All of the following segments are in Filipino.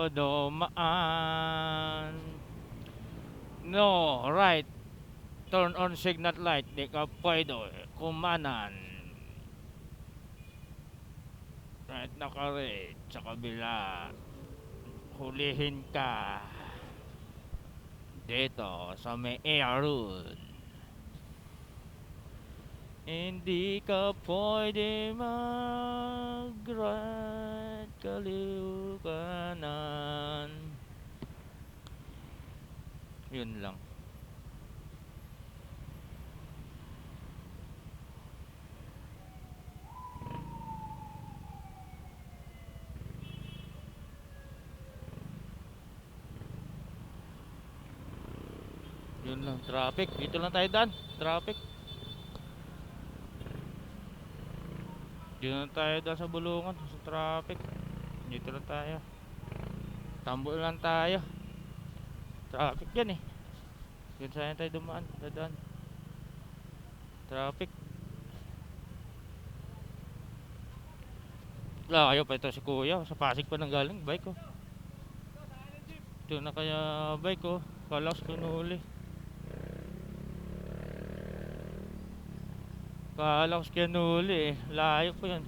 dumaan. No, right. Turn on signal light. Di ka pwede kumanan. Right na ka rin sa kabila. Hulihin ka. Dito sa may Airun. Hindi ka pwede mag-right kaliw kanan. Yun lang. Yun lang, traffic. Dito lang tayo dan. Traffic. Dito lang tayo dan sa bulungan, sa traffic. Dito lang tayo. Tambo lang tayo. Traffic yan eh. Yun saan tayo dumaan, dadaan. Traffic. Layo pa ito si kuya. Sa Pasig pa nang galing, bike ko. Ito na kaya bike ko. Kalaos ko nuli. Kalaos kaya nuli eh. Layo pa yan.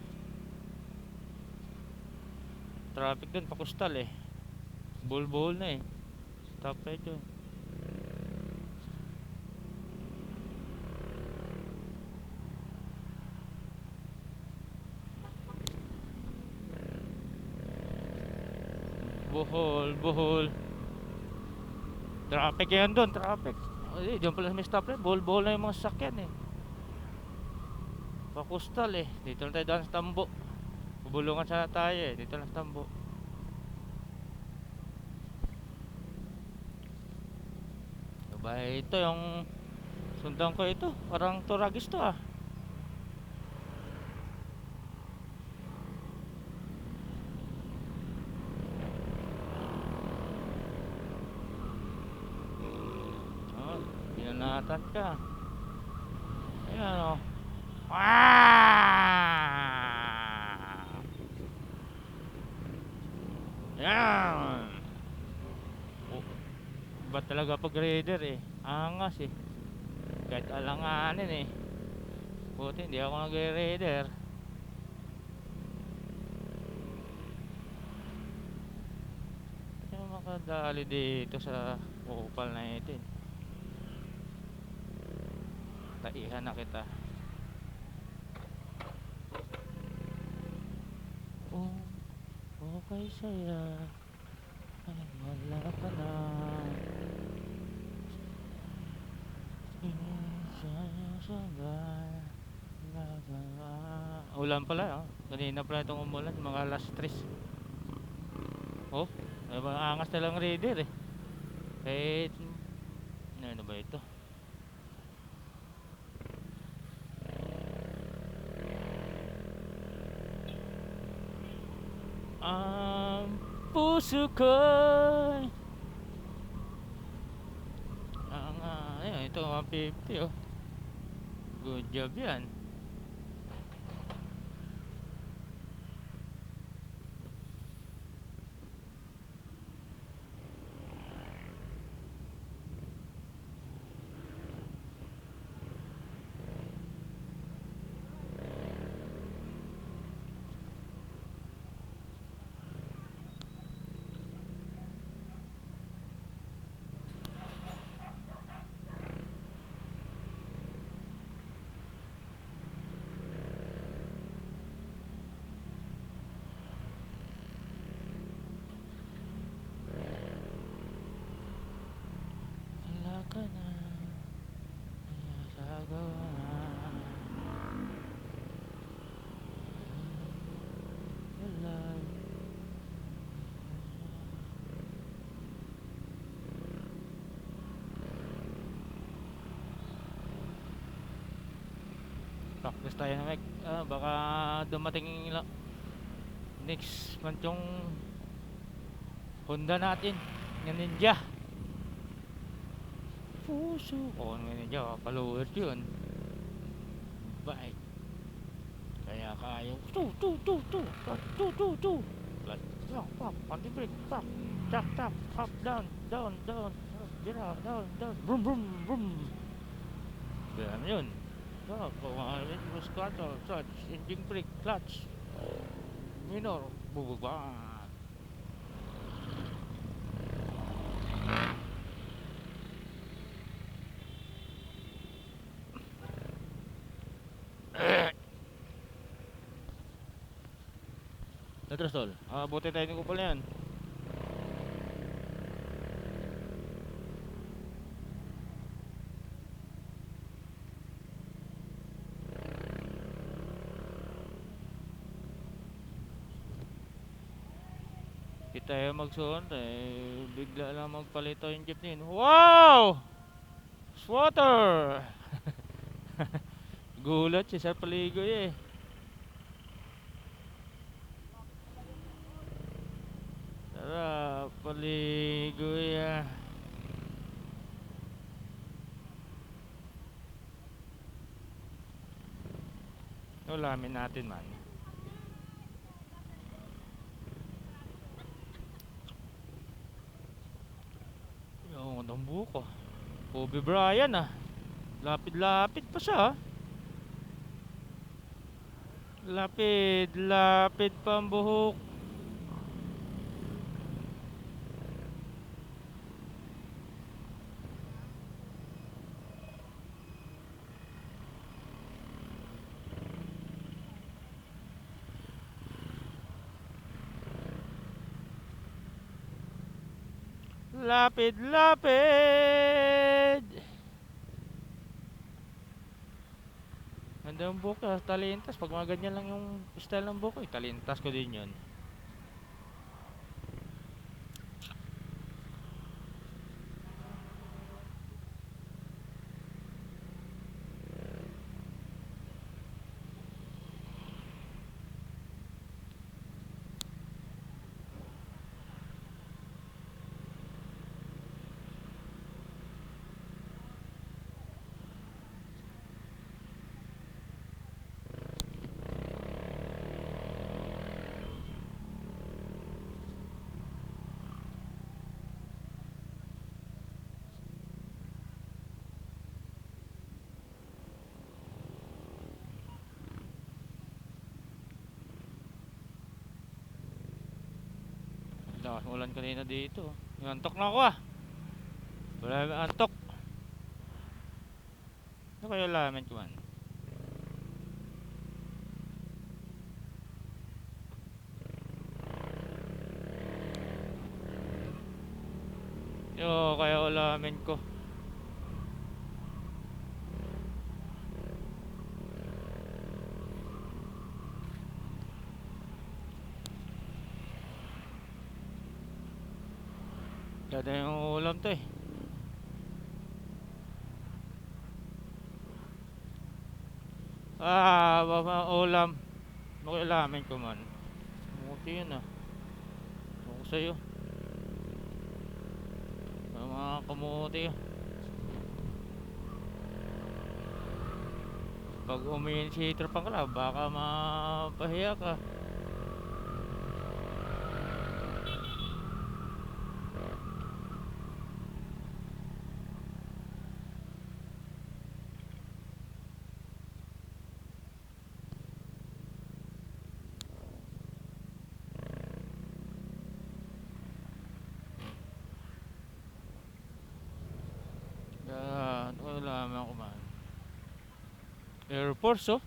Traffic dun, pakustal eh. Bull na eh. Stop right dun. Bohol. Traffic yan dun, traffic. Ay, diyan pala may stoplight. Buhol na yung mga sasakyan eh. Pakustal eh. Dito lang tayo daan sa tambo. Bubulungan sana tayo eh. Dito lang sa tambo. Diba ito yung sundan ko ito. Parang Turagis to ah. Oh, binanatan ka. Ayan o. Ayan. Oh, iba talaga pag raider eh. Angas eh. Kahit alanganin eh. Buti hindi ako nag-raider. Hindi ako makadali dito sa kupal na ito eh. Taihan na kita. Oh, okay saya. Ay, wala ka na. Ulan pala oh. Kanina pala itong umulan. Mga alas 3. Oh, ay mga angas na lang raider eh. Kahit ano ba ito? Ang puso ko'y ayan, ito 150 oh. Good job yan. Wala ka na sagawa. Wala. Practice tayo na Mike. Baka dumating next month yung Honda natin yung Ninja. Puso ko ng Ninja, followers yun. Bike. Kaya kayo tu. Pop, pop, on the brake, pop, tap, tap, up, down, down, down, get out, down, down, vroom, vroom, vroom. Ganyan yun. So, kung was throttle, clutch, engine brake, clutch, minor, bubaba. Natrasol. Buti tayo ni Kupal yan. Di tayo magsuon bigla lang magpalito yung jeep din. Wow! Swatter! Gulat si Sir Paligoy eh. Tara, Paligoy ah. Ulamin natin man. Yung ang buko. Kobe Bryant ah. Lapid-lapid pa siya ah. Lapid pa ang buhok. Lapid. Ganda yung buhok ah. Talintas. Pag mga ganyan lang yung style ng buhok talintas ko din yun. Lakas ulan kanina dito. Antok na ako ah. Wala antok. Ano kaya laman ko man? Yo, kaya ulamin ko. Dada yung ulam to eh. Baba ulam. Ano kaya lamin ko man? Muti yun ah. Ako sa'yo. Mga kamuti ah. Pag uminitiator pang ka baka mapahiya ka. Ano kaya lamin ko man? Air Force oh.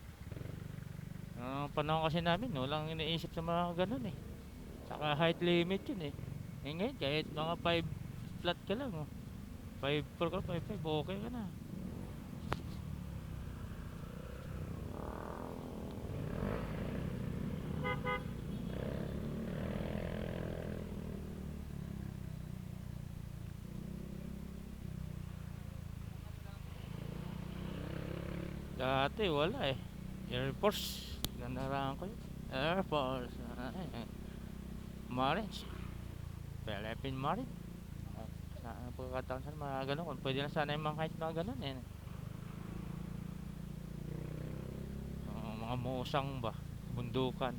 Panahon kasi namin walang iniisip sa mga ganun eh. Saka height limit yun eh. Ngayon kahit mga 5 flat ka lang oh. 5'4 ka, 5'5 okay ka na. Dati wala eh. Air Force. Ganaran ko yun. Air Force. Marines. Philippine Marine. Sa pagkakataon sana mga ganun. Kung pwede na sana yung mga kahit mga ganun eh. Mga musang ba? Bundukan.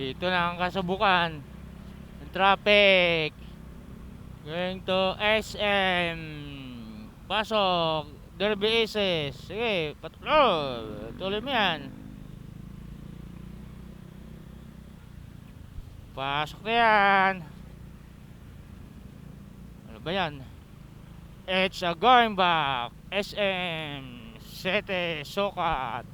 Dito na ang kasubukan ng traffic. Going to SM. Pasok. Derby Aces. Sige, patrol. Tuloy mo yan. Pasok na yan. Ano ba yan? It's a going back. SM. Sete. Sokat.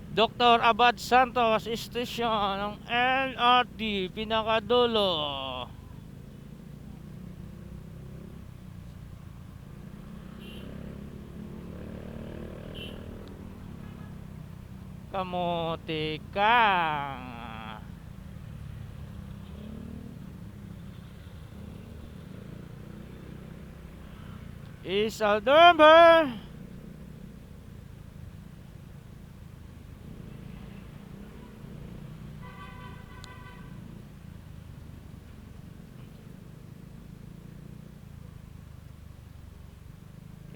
Dr. Abad Santos Station ng LRT pinakadulo. Kamuti ka. Isaldomber.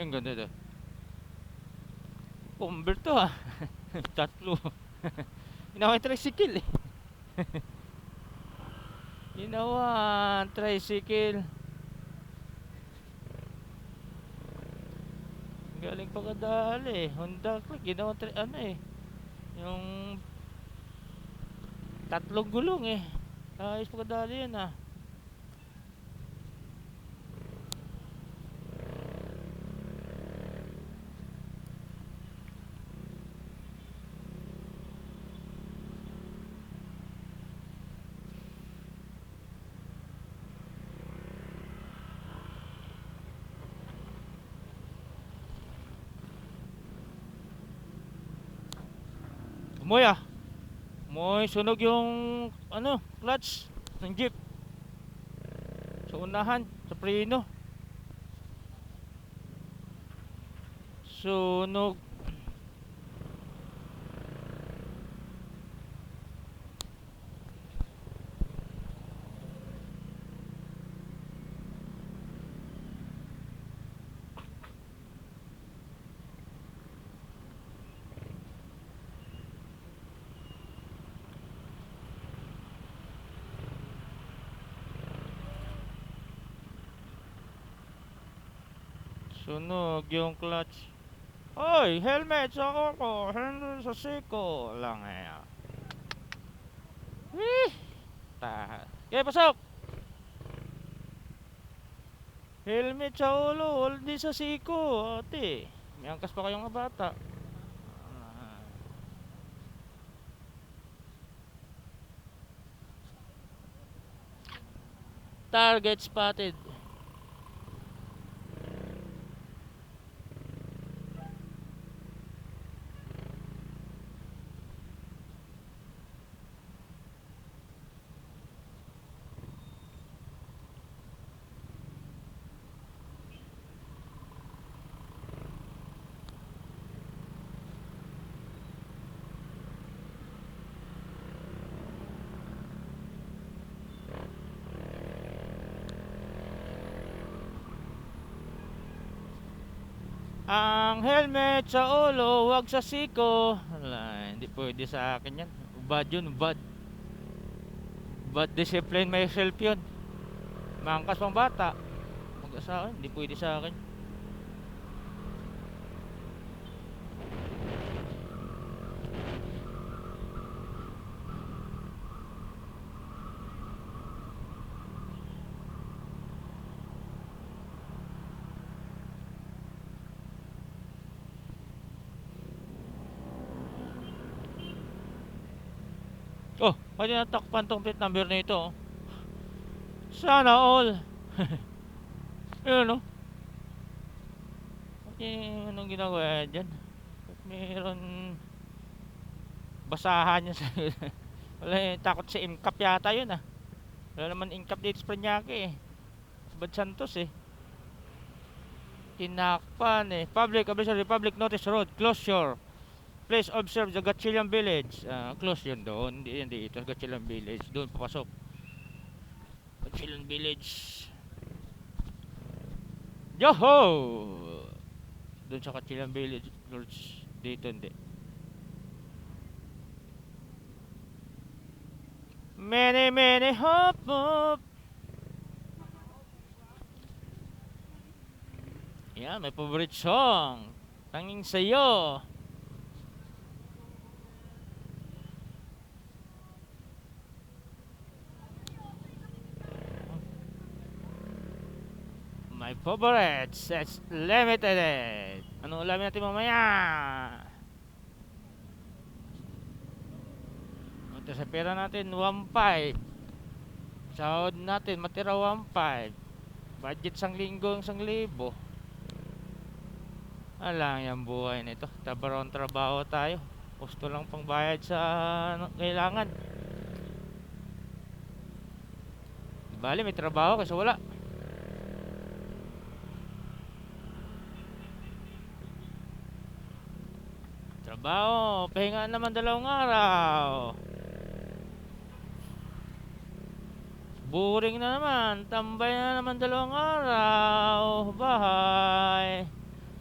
Ang ganda to. Bomber to ah. Tatlo. Ginawa yung tricycle eh. Ginawa tricycle. Galing pa kadali eh. Honda Click. Ginawa ano eh. Yung tatlong gulong eh. Ayos pa kadali yun ah. Umoy ah. Umoy, sunog yung ano, clutch ng jeep. Sa unahan, sa preno. Sunog. Sunog yung clutch. Hoy, helmet sa ako, handle sa siko lang eh. Tahan. Okay, pasok. Helmet sa ulo, hindi sa siko, ate. May angkas pa kayong mga bata. Target spotted. Ang helmet sa ulo, wag sa siko. Wala, hindi pwede sa akin yan. Bad yun, bad. Bad discipline myself yun. Mangkas pang bata. Mag-asawa, hindi pwede sa akin. Oh, pwede natakpan tong plate number na ito. Sana all. Yun no. Anong ginagawa dyan? Meron basahan niya sa wala eh, takot sa incap yata yun ah. Wala naman incap dito sa Parañaque eh. Bad Santos eh. Tinakpan eh. Public Official Republic Notice Road Closure. Please observe the Gatchalian Village. Close yun doon. Hindi yun dito. Gatchalian Village. Doon papasok. Gatchalian Village. Yoho! Doon sa Kachilang Village Lodge. Dito hindi. Many, many hop hop. Yan, may favorite song. Tanging sa'yo. My favorite. It's limited. Anong ulamin natin mamaya? Ito sa pera natin, 1.5. Sahod natin, matira 1.5. Budget sang linggo, 1,000. Alang yung buhay nito. Tabaron trabaho tayo. Gusto lang pang bayad sa kailangan. Di bali, may trabaho kasi wala. Trabaho, pahinga naman 2 araw. Boring na naman, tambay na naman 2 araw. Bahay.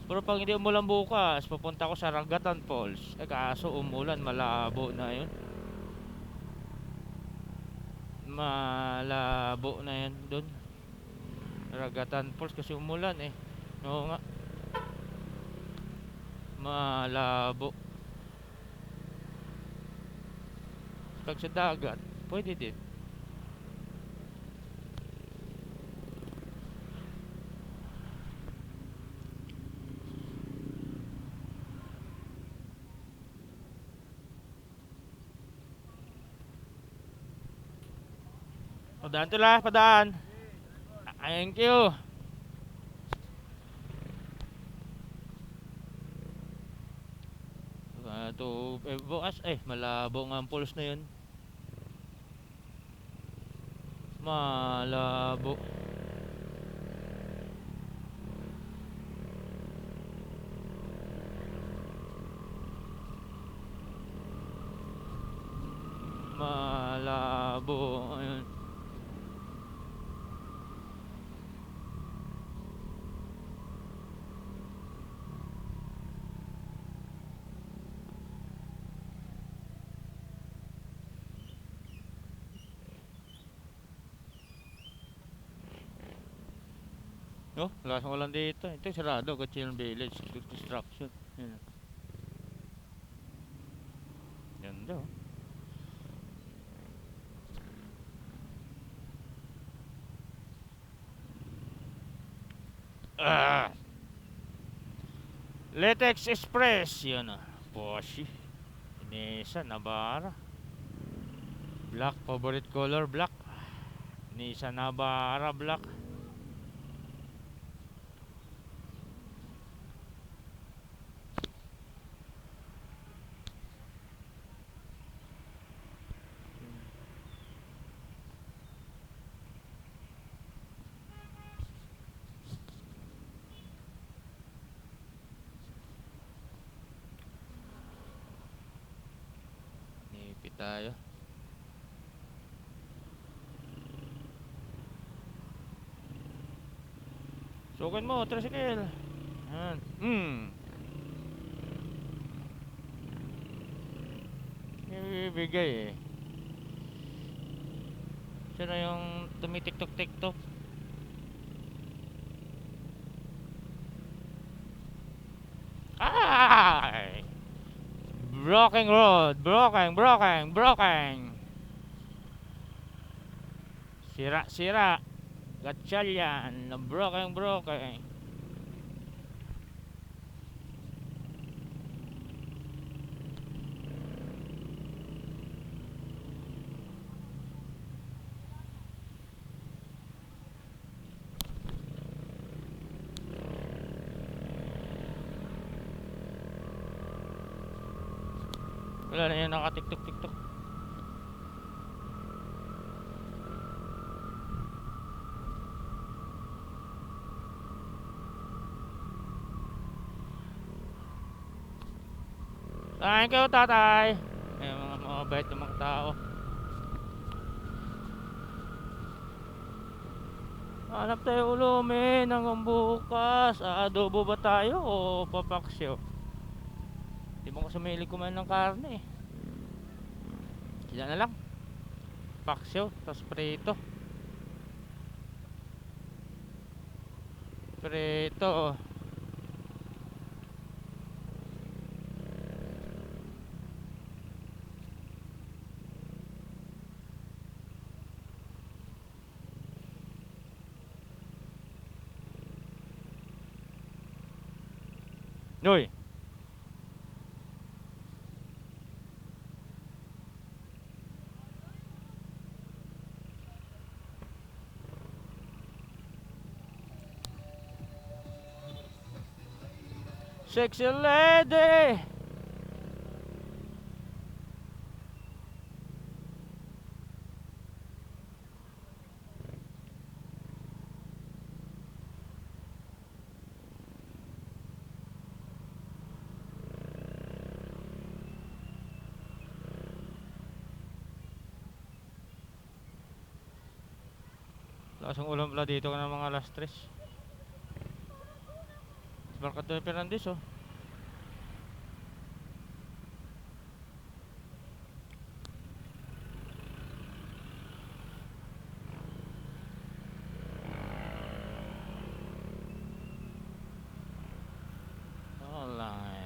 Pero pag hindi umulan bukas, pupunta ko sa Ragatan Falls. Kaso umulan, malabo na yun. Malabo na yun dun. Ragatan Falls kasi umulan eh. Oo nga. Malabo. Pag sa dagat, pwede din. Padaan to lah, padaan. Thank you. To bukas malabo nga ang pulse na yun. Malabo. Malabo ayun. Oh, lakas mo lang dito. Ito yung sarado, Kachilang Village, construction. Yan. Ganda oh. Letex Express, yun ah. Porsche, Nissan Navara. Black, favorite color black. Nissan Navara black. Nipit tayo. Sukan mo, tricycle. Yan. Ibigay eh. Siya na yung tumitiktok-tiktok. Ay! Broken road. Broken. Sira. Gatchalian. Broken. Wala na yung nakatiktok-tiktok. Thank you, tatay. Mga bait ng mga tao. Hanap tayo ulumin hanggang bukas. Aadobo ba tayo o papaksyo? Di mo ko sumili kumain ng karne eh. Kaya na lang. Paksyo, tapos prito. Prito. Noy. Sexy lady. Lakas ang ulam pala dito ng mga alas 3. Barkada Fernandez oh. Wala yan.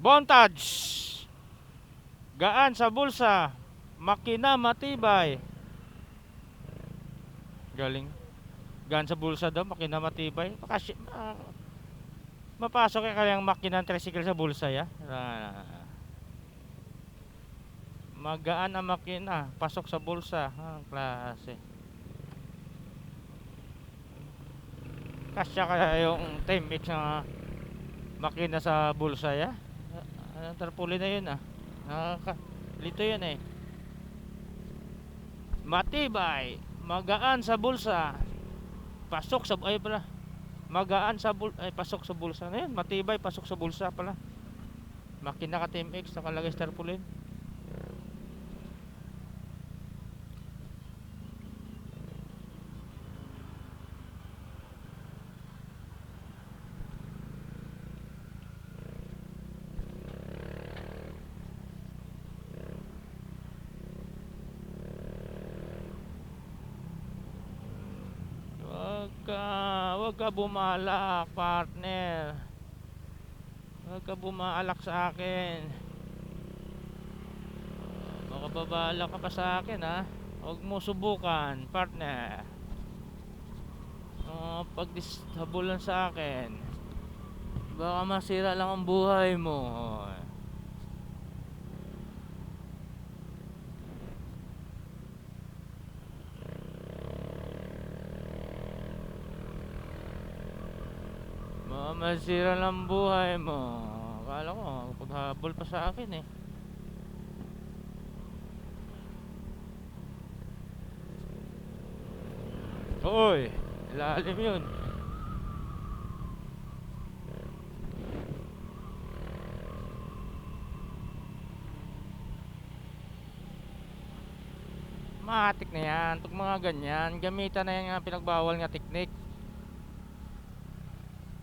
Bondage. Gaan sa bulsa. Makina matibay. Galing. Gaan sa bulsa daw, makina matibay. Mapasok kaya yung makina ng tricycle sa bulsa ya. Magaan ang makina, pasok sa bulsa. Klase. Kasya kaya yung Timex na makina sa bulsa ya. Tarpaulin na yun ah. Lito yan eh. Matibay, magaan sa bulsa. Pasok sa ay pala. Magaan sa pasok sa bulsa na yun. Matibay, pasok sa bulsa pala. Makina ka TMX, nakalagay sa tarpaulin. Wag ka bumalak, partner. Wag ka bumalak sa akin. Makababalak ka pa sa akin ha. Huwag mo subukan, partner. Pagdisabulan sa akin, baka masira lang ang buhay mo. Masira lang buhay mo. Akala ko paghabol pa sa akin eh. Hoy, ilalim yun. Matik na yan. Itong mga ganyan, gamitan na yan nga pinagbawal nga teknik.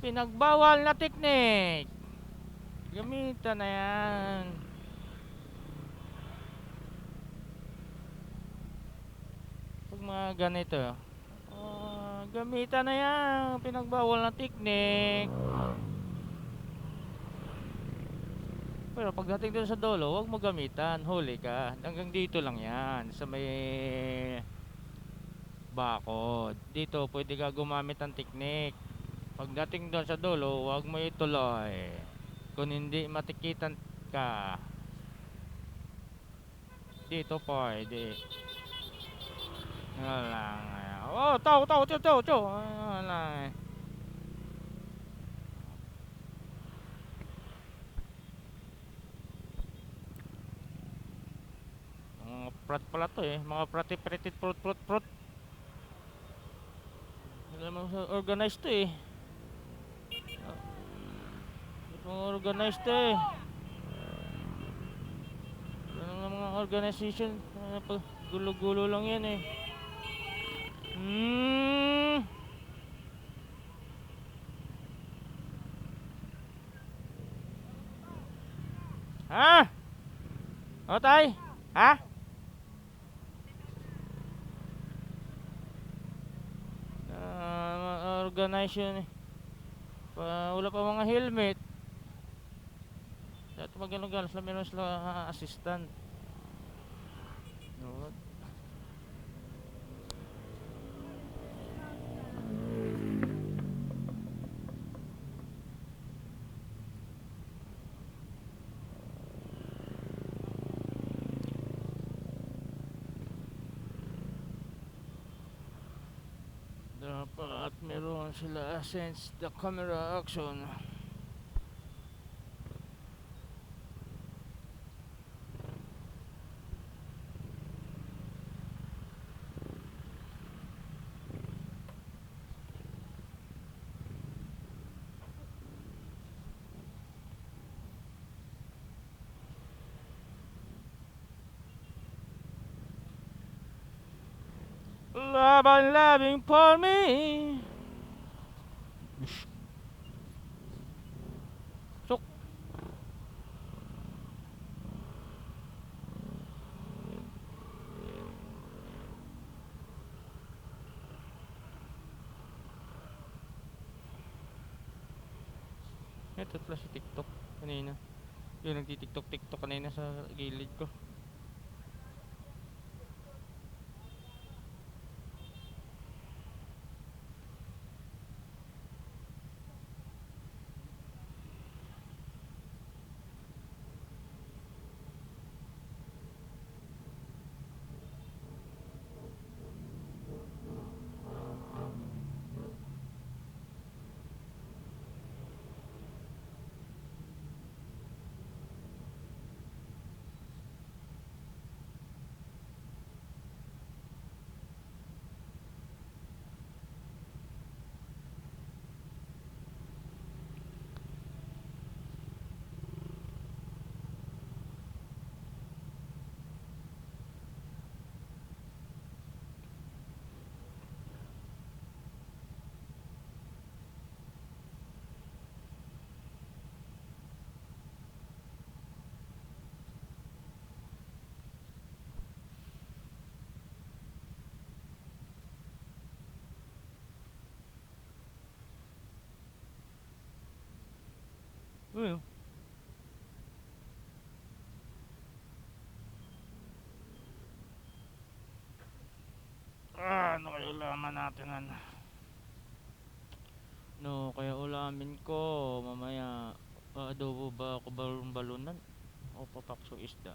Pinagbawal na teknik. Gamitan na yan. Pag mga ganito, Gamitan na yan. Pinagbawal na teknik. Pero pagdating doon sa dulo, huwag mo gamitan. Huli ka. Hanggang dito lang yan. Sa may bakod. Dito, pwede ka gumamit ng teknik. Pagdating doon sa dulo, huwag mo ituloy. Kung hindi matikitan ka. Dito pwede. Wala nga. Oh, tao, tao, tao, tao, tao. Wala. Mga prat pala to eh. Mga prati-pratit prut prut prut. Hindi naman organized to eh. Mga organized to eh. Ano ng mga organization. Gulo-gulo lang yan eh. Hmm. Ha? O tay? Ha? Organization eh. Wala pa mga helmet. Dati magano-gano sila meron sila assistant. No. Dapat meron sila sense the camera action. Laban loving for me. Sok. Ito pala si TikTok kanina. Yung nagti-TikTok kanina sa gilid ko. Uy. Ano kaya ulaman natin ano? No, kaya ulamin ko mamaya adobo ba ako balunan o papakso isda?